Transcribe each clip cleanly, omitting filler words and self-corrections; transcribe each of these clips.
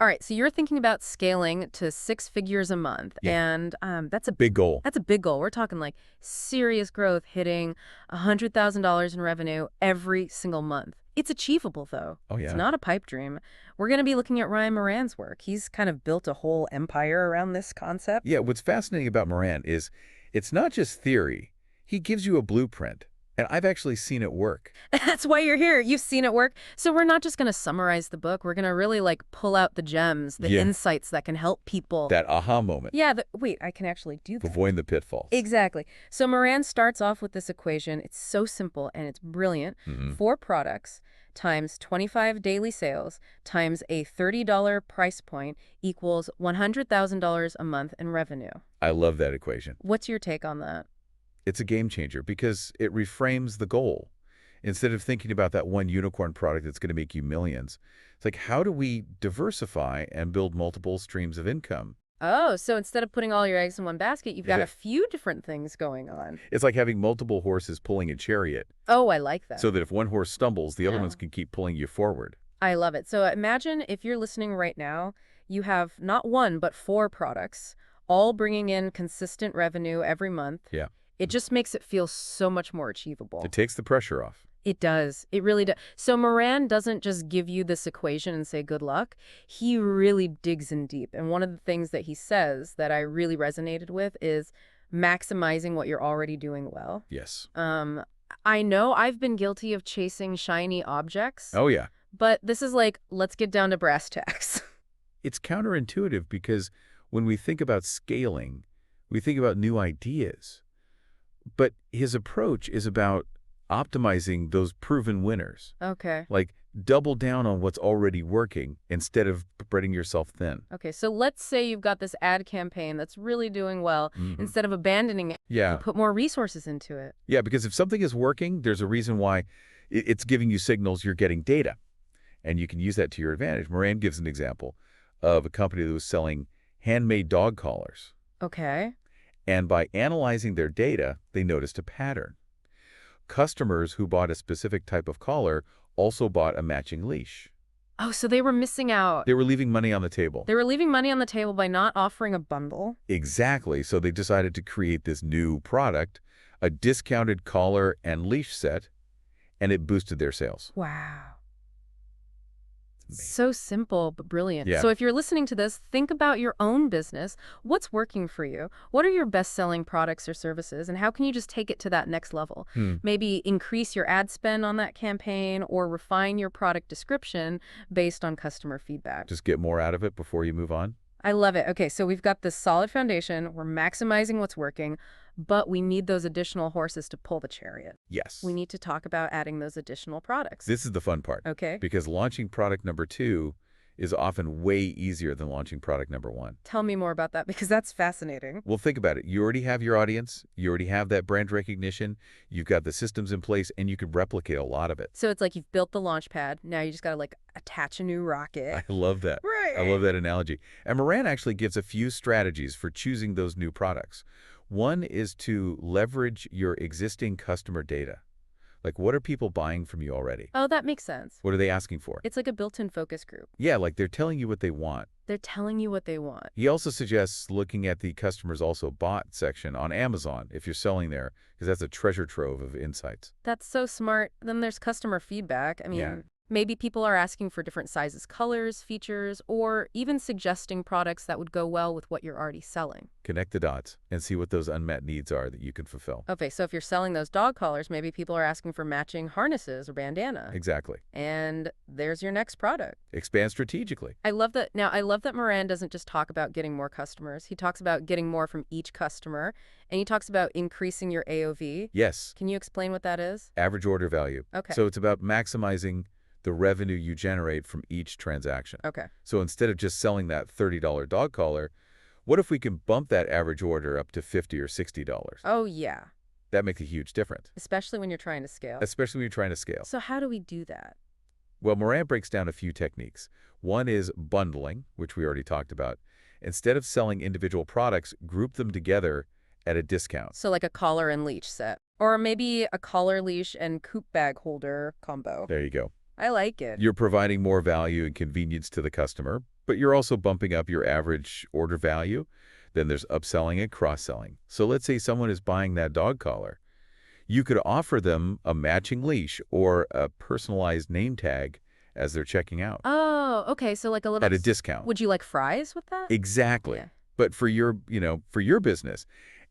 All right, so you're thinking about scaling to 6 figures a month, Yeah. and that's a Big goal. that's a big goal. We're talking like serious growth, hitting $100,000 in revenue every single month. It's achievable, though. Oh, It's yeah. not a pipe dream. We're going to be looking at Ryan Moran's work. He's kind of built a whole empire around this concept. Yeah, what's fascinating about Moran is it's not just theory. He gives you a blueprint, and I've actually seen it work. That's why you're here. You've seen it work. So we're not just going to summarize the book. We're going to really like pull out the gems, the Yeah, insights that can help people. that aha moment, Yeah, wait, I can actually do that. avoiding the pitfalls. Exactly. So Moran starts off with this equation. It's so simple and it's brilliant. Hmm. 4 products times 25 daily sales times a $30 price point equals $100,000 a month in revenue. I love that equation. What's your take on that? It's a game changer because it reframes the goal. Instead of thinking about that one unicorn product that's going to make you millions, it's like, how do we diversify and build multiple streams of income? Oh, so instead of putting all your eggs in one basket, you've got Yeah. a few different things going on. It's like having multiple horses pulling a chariot, Oh, I like that. so that if one horse stumbles, the other Yeah. ones can keep pulling you forward. I love it. So imagine if you're listening right now, you have not one, but 4 products, all bringing in consistent revenue every month. Yeah. It just makes it feel so much more achievable. It takes the pressure off. It does. It really does. So Moran doesn't just give you this equation and say good luck. He really digs in deep. And one of the things that he says that I really resonated with is maximizing what you're already doing well. Yes. I know I've been guilty of chasing shiny objects, Oh, yeah. but this is like, let's get down to brass tacks. It's counterintuitive because when we think about scaling, we think about new ideas. But his approach is about optimizing those proven winners. Okay. Like, double down on what's already working instead of spreading yourself thin. Okay, so let's say you've got this ad campaign that's really doing well. Mhm. Instead of abandoning it, you Yeah. put more resources into it. Yeah, because if something is working, there's a reason why it's giving you signals, you're getting data. And you can use that to your advantage. Moran gives an example of a company that was selling handmade dog collars. Okay. And by analyzing their data, they noticed a pattern. Customers who bought a specific type of collar also bought a matching leash. Oh, so they were missing out. They were leaving money on the table. They were leaving money on the table by not offering a bundle. Exactly. So they decided to create this new product, a discounted collar and leash set, and it boosted their sales. Wow. It's amazing. So simple, but brilliant. Yeah. So if you're listening to this, think about your own business. What's working for you? What are your best-selling products or services? And how can you just take it to that next level? Maybe increase your ad spend on that campaign or refine your product description based on customer feedback. Just get more out of it before you move on. I love it. Okay, so we've got this solid foundation. We're maximizing what's working, but we need those additional horses to pull the chariot. Yes. We need to talk about adding those additional products. This is the fun part. Okay. Because launching product number 2 is often way easier than launching product number 1. Tell me more about that because that's fascinating. Well, think about it. You already have your audience. You already have that brand recognition. You've got the systems in place, and you can replicate a lot of it. So it's like you've built the launch pad. Now you just got to like attach a new rocket. I love that. Right. I love that analogy. And Moran actually gives a few strategies for choosing those new products. One is to leverage your existing customer data. Like, what are people buying from you already? Oh, that makes sense. What are they asking for? It's like a built-in focus group. Yeah, like they're telling you what they want. They're telling you what they want. He also suggests looking at the customers also bought section on Amazon if you're selling there, because that's a treasure trove of insights. That's so smart. Then there's customer feedback. I mean, Yeah. maybe people are asking for different sizes, colors, features, or even suggesting products that would go well with what you're already selling. Connect the dots and see what those unmet needs are that you can fulfill. Okay, so if you're selling those dog collars, maybe people are asking for matching harnesses or bandana. Exactly. And there's your next product. Expand strategically. I love that. Now, I love that Moran doesn't just talk about getting more customers. He talks about getting more from each customer, and he talks about increasing your AOV. Yes. Can you explain what that is? Average order value. Okay. So it's about maximizing the revenue you generate from each transaction. Okay. So instead of just selling that $30 dog collar, what if we can bump that average order up to $50 or $60? Oh, yeah. That makes a huge difference, Especially when you're trying to scale. especially when you're trying to scale. So how do we do that? Well, Moran breaks down a few techniques. One is bundling, which we already talked about. Instead of selling individual products, group them together at a discount. So like a collar and leash set. Or maybe a collar, leash, and coop bag holder combo. There you go. I like it. You're providing more value and convenience to the customer, But you're also bumping up your average order value. Then there's upselling and cross-selling. So let's say someone is buying that dog collar. You could offer them a matching leash or a personalized name tag as they're checking out Oh, okay. So like a little. at a discount. Would you like fries with that? Exactly. Yeah. But for your business.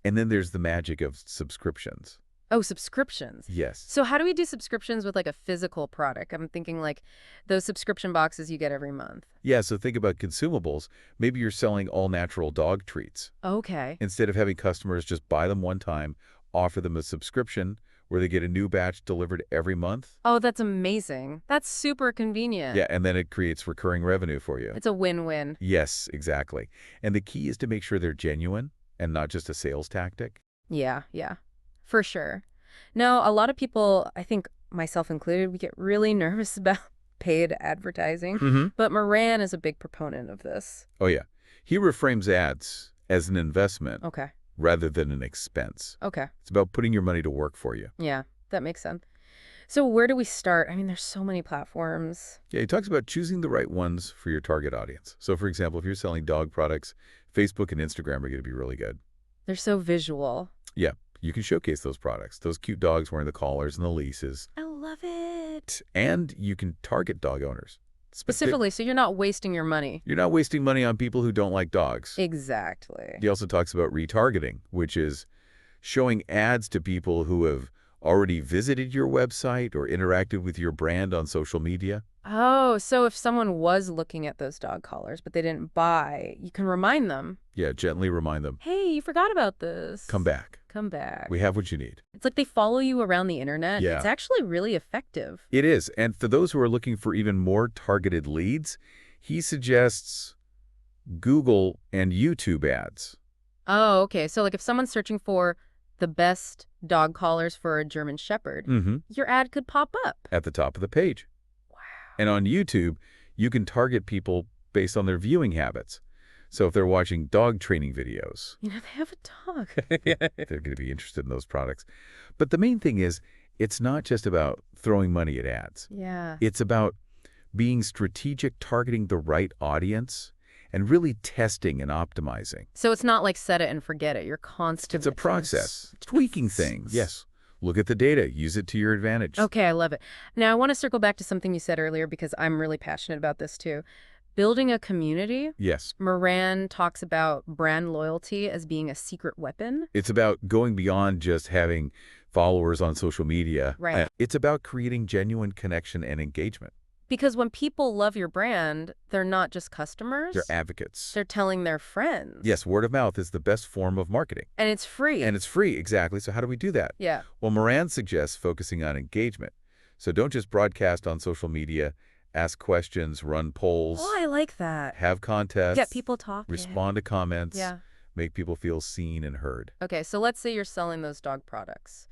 And then there's the magic of subscriptions. Oh, subscriptions. Yes. So how do we do subscriptions with like a physical product? I'm thinking like those subscription boxes you get every month. Yeah, so think about consumables. Maybe you're selling all-natural dog treats. Okay. Instead of having customers just buy them one time, offer them a subscription where they get a new batch delivered every month. Oh, that's amazing. That's super convenient. Yeah, and then it creates recurring revenue for you. It's a win-win. Yes, exactly. And the key is to make sure they're genuine and not just a sales tactic. Yeah, yeah, for sure. Now, a lot of people, I think myself included, we get really nervous about paid advertising, Mm-hmm. but Moran is a big proponent of this. Oh, yeah. He reframes ads as an investment Okay, rather than an expense. okay. It's about putting your money to work for you. Yeah, that makes sense. So where do we start? I mean, there's so many platforms. Yeah, he talks about choosing the right ones for your target audience. So, for example, if you're selling dog products, Facebook and Instagram are going to be really good. They're so visual. Yeah, you can showcase those products, those cute dogs wearing the collars and the leashes. I love it. And you can target dog owners. Specifically, so you're not wasting your money. You're not wasting money on people who don't like dogs. Exactly. He also talks about retargeting, which is showing ads to people who have already visited your website or interacted with your brand on social media. Oh, so if someone was looking at those dog collars, but they didn't buy, you can remind them, Yeah, gently remind them, hey, you forgot about this. come back. Come back. We have what you need. It's like they follow you around the internet. Yeah. It's actually really effective. It is. And for those who are looking for even more targeted leads, he suggests Google and YouTube ads. Oh, okay. So like if someone's searching for the best dog collars for a German Shepherd, Mm-hmm. your ad could pop up. At the top of the page. Wow. And on YouTube, you can target people based on their viewing habits. So if they're watching dog training videos, You know, they have a dog. they're going to be interested in those products. But the main thing is, it's not just about throwing money at ads. Yeah. It's about being strategic, targeting the right audience, and really testing and optimizing. So it's not like set it and forget it. You're constantly. It's a process, tweaking things. Yes. Look at the data. Use it to your advantage. Okay, I love it. Now, I want to circle back to something you said earlier because I'm really passionate about this too. Building a community. Yes. Moran talks about brand loyalty as being a secret weapon. It's about going beyond just having followers on social media. Right. It's about creating genuine connection and engagement. Because when people love your brand, they're not just customers. They're advocates. They're telling their friends. Yes, word of mouth is the best form of marketing. And it's free. And it's free, exactly. So how do we do that? Yeah. Well, Moran suggests focusing on engagement. So don't just broadcast on social media, ask questions, run polls, Oh, I like that. have contests, Get people talking. respond to comments, Yeah. make people feel seen and heard. Okay, so let's say you're selling those dog products.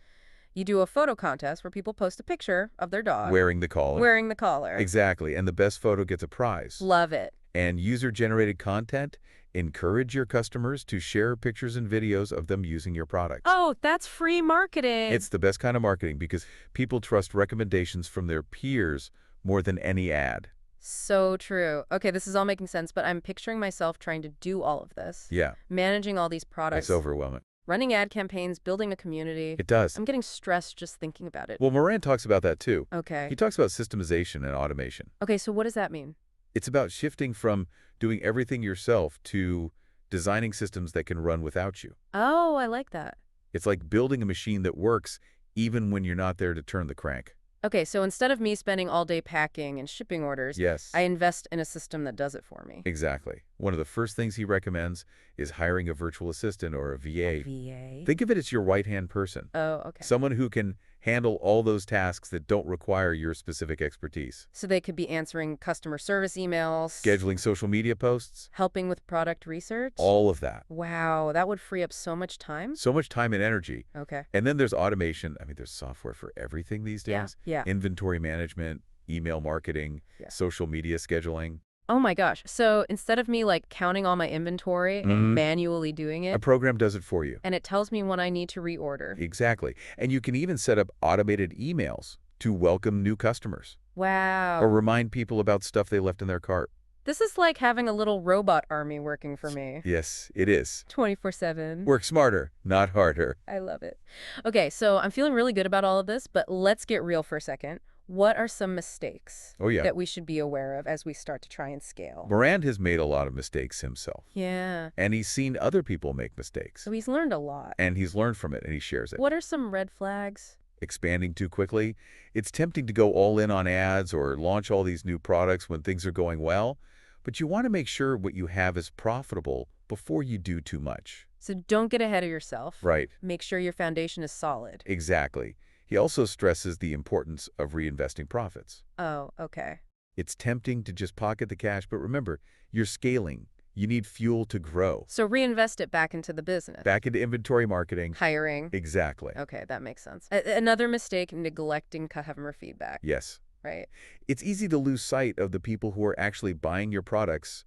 You do a photo contest where people post a picture of their dog Wearing the collar. wearing the collar. Exactly. And the best photo gets a prize. Love it. And user-generated content, encourage your customers to share pictures and videos of them using your products. Oh, that's free marketing. It's the best kind of marketing because people trust recommendations from their peers more than any ad. So true. Okay, this is all making sense, but I'm picturing myself trying to do all of this. Yeah, Managing all these products. it's overwhelming. Running ad campaigns, building a community. It does. I'm getting stressed just thinking about it. Well, Moran talks about that too. Okay. He talks about systemization and automation. Okay, so what does that mean? It's about shifting from doing everything yourself to designing systems that can run without you. Oh, I like that. It's like building a machine that works even when you're not there to turn the crank. Okay, so instead of me spending all day packing and shipping orders, Yes. I invest in a system that does it for me. Exactly. One of the first things he recommends is hiring a virtual assistant or a VA. VA? Think of it as your right-hand person. Oh, okay. Someone who can handle all those tasks that don't require your specific expertise. So they could be answering customer service emails, Scheduling social media posts, helping with product research. all of that. Wow, that would free up so much time. So much time and energy. Okay. And then there's automation. I mean, there's software for everything these Yeah, days. yeah. Inventory management, email marketing, Yeah. social media scheduling. Oh my gosh. So instead of me like counting all my inventory Mhm. and manually doing A it, program does it for you. and it tells me when I need to reorder. Exactly. And you can even set up automated emails to welcome new customers Wow. or remind people about stuff they left in their cart. This is like having a little robot army working for me. Yes, it is. 24/7. Work smarter, not harder. I love it. Okay, so I'm feeling really good about all of this, but let's get real for a second. What are some mistakes Oh, yeah. that we should be aware of as we start to try and scale? Moran has made a lot of mistakes himself. Yeah. And he's seen other people make mistakes. So he's learned a lot. And he's learned from it, and he shares it. What are some red flags? Expanding too quickly. It's tempting to go all in on ads or launch all these new products when things are going well, but you want to make sure what you have is profitable before you do too much. So don't get ahead of yourself. Right. Make sure your foundation is solid. Exactly. He also stresses the importance of reinvesting profits. Oh, okay. It's tempting to just pocket the cash, but remember, you're scaling. You need fuel to grow. So reinvest it back into the business. Back into inventory marketing. Hiring. Exactly. Okay, that makes sense. Another mistake, neglecting customer feedback. Yes. Right. It's easy to lose sight of the people who are actually buying your products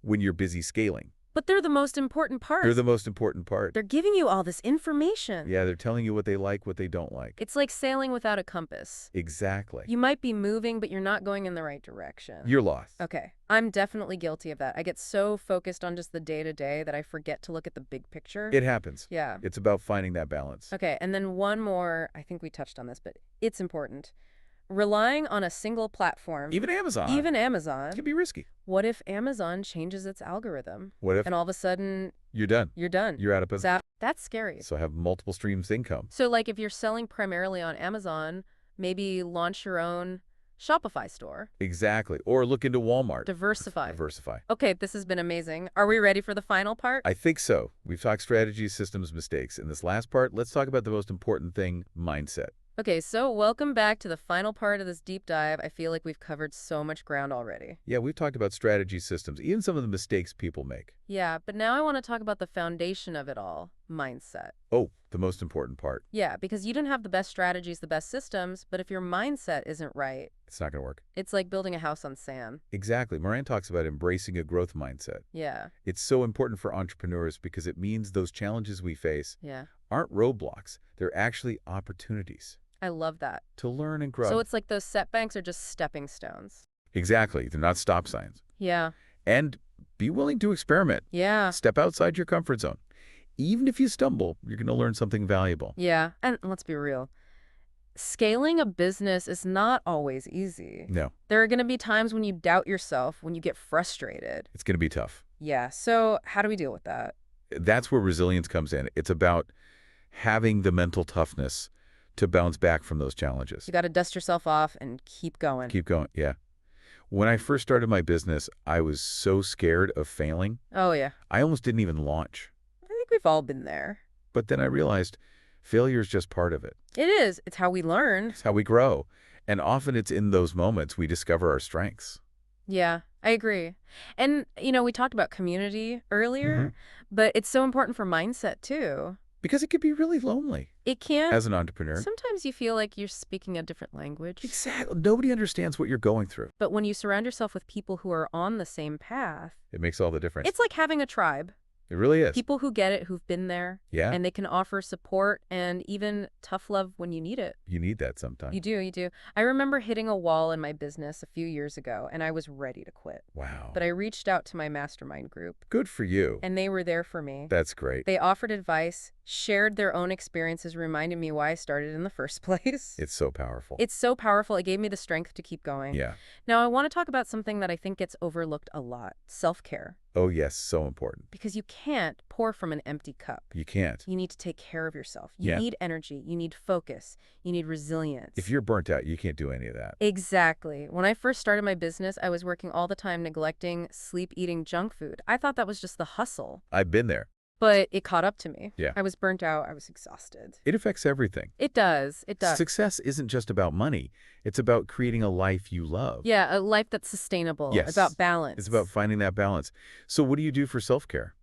when you're busy scaling. But they're the most important part. They're the most important part. They're giving you all this information. Yeah, they're telling you what they like, what they don't like. It's like sailing without a compass. Exactly. You might be moving, but you're not going in the right direction. You're lost. Okay. I'm definitely guilty of that. I get so focused on just the day-to-day that I forget to look at the big picture. It happens. Yeah. It's about finding that balance. Okay, and then one more, I think we touched on this, but it's important. Relying on a single platform. Even Amazon. Even Amazon. It can be risky. What if Amazon changes its algorithm? What if And all of a sudden, you're done? you're done. You're out of business. That's scary. So have multiple streams of income. So like if you're selling primarily on Amazon, maybe launch your own Shopify store. Exactly. Or look into Walmart. Diversify. Diversify. Okay, this has been amazing. Are we ready for the final part? I think so. We've talked strategies, systems, mistakes. In this last part, let's talk about the most important thing, mindset. Okay, so welcome back to the final part of this deep dive. I feel like we've covered so much ground already. Yeah, we've talked about strategy, systems, even some of the mistakes people make. Yeah, but now I want to talk about the foundation of it all, mindset. Oh, the most important part. Yeah, because you don't have the best strategies, the best systems, but if your mindset isn't right, It's not going to work. it's like building a house on sand. Exactly. Moran talks about embracing a growth mindset. Yeah, It's so important for entrepreneurs because it means those challenges we face yeah. aren't roadblocks. They're actually opportunities I love that. to learn and grow. So it's like those setbacks are just stepping stones. Exactly. They're not stop signs. Yeah, And be willing to experiment. yeah, Step outside your comfort zone. Even if you stumble, you're going to learn something valuable. yeah. And let's be real. Scaling a business is not always easy. No, There are going to be times when you doubt yourself, when you get frustrated. it's going to be tough. Yeah, so how do we deal with that? That's where resilience comes in. It's about having the mental toughness to bounce back from those challenges. You got to dust yourself off and keep going. Keep going. Yeah. When I first started my business, I was so scared of failing. Oh, yeah. I almost didn't even launch. I think we've all been there. But then I realized failure is just part of it. It is. It's how we learn. It's how we grow. And often it's in those moments we discover our strengths. Yeah, I agree. And, we talked about community earlier, but it's so important for mindset, too. Because it can be really lonely It can. as an entrepreneur. Sometimes you feel like you're speaking a different language. Exactly. Nobody understands what you're going through. But when you surround yourself with people who are on the same path, It makes all the difference. it's like having a tribe. It really is. People who get it, who've been there, Yeah. and they can offer support and even tough love when you need it. You need that sometimes. You do, you do. I remember hitting a wall in my business a few years ago, and I was ready to quit. Wow. But I reached out to my mastermind group, Good for you. and they were there for me. That's great. They offered advice, shared their own experiences, reminding me why I started in the first place. It's so powerful. It's so powerful. It gave me the strength to keep going. Yeah. Now, I want to talk about something that I think gets overlooked a lot, self-care. Oh, yes. So important. Because you can't pour from an empty cup. You can't. You need to take care of yourself. You Yeah. need energy. You need focus. You need resilience. If you're burnt out, you can't do any of that. Exactly. When I first started my business, I was working all the time neglecting sleep, eating junk food. I thought that was just the hustle. I've been there. But it caught up to me. Yeah. I was burnt out. I was exhausted. It affects everything. It does. It does. Success isn't just about money. It's about creating a life you love. Yeah, a life that's sustainable. Yes. About balance. It's about finding that balance. So what do you do for self-care?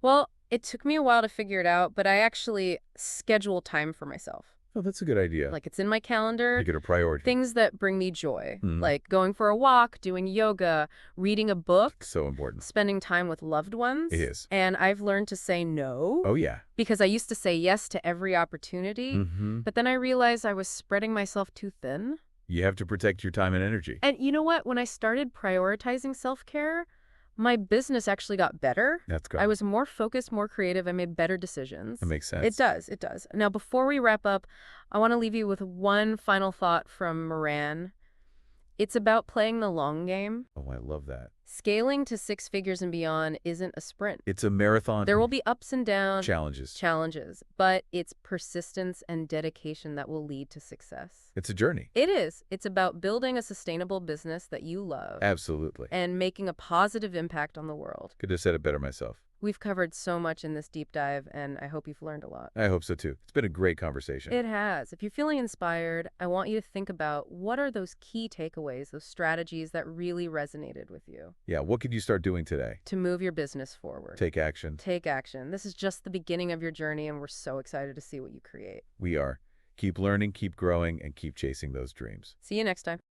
Well, it took me a while to figure it out, but I actually schedule time for myself. Oh, that's a good idea. Like it's in my calendar. Make it a priority. Things that bring me joy, Mhm. like going for a walk, doing yoga, reading a book, So important. spending time with loved ones. It is. And I've learned to say no Oh, yeah. because I used to say yes to every opportunity. Mm-hmm. But then I realized I was spreading myself too thin. You have to protect your time and energy. And you know what? When I started prioritizing self-care, my business actually got better. That's good. I was more focused, more creative. I made better decisions. That makes It sense. does. It does. Now, before we wrap up, I want to leave you with one final thought from Moran. It's about playing the long game. Oh, I love that. Scaling to six figures and beyond isn't a sprint. It's a marathon. There will be ups and downs, Challenges. but it's persistence and dedication that will lead to success. It's a journey. It is. It's about building a sustainable business that you love Absolutely. and making a positive impact on the world. Could have said it better myself. We've covered so much in this deep dive, and I hope you've learned a lot. I hope so, too. It's been a great conversation. It has. If you're feeling inspired, I want you to think about what are those key takeaways, those strategies that really resonated with you Yeah, what could you start doing today? to move your business forward. Take action. Take action. This is just the beginning of your journey, and we're so excited to see what you create. We are. Keep learning, keep growing, and keep chasing those dreams. See you next time.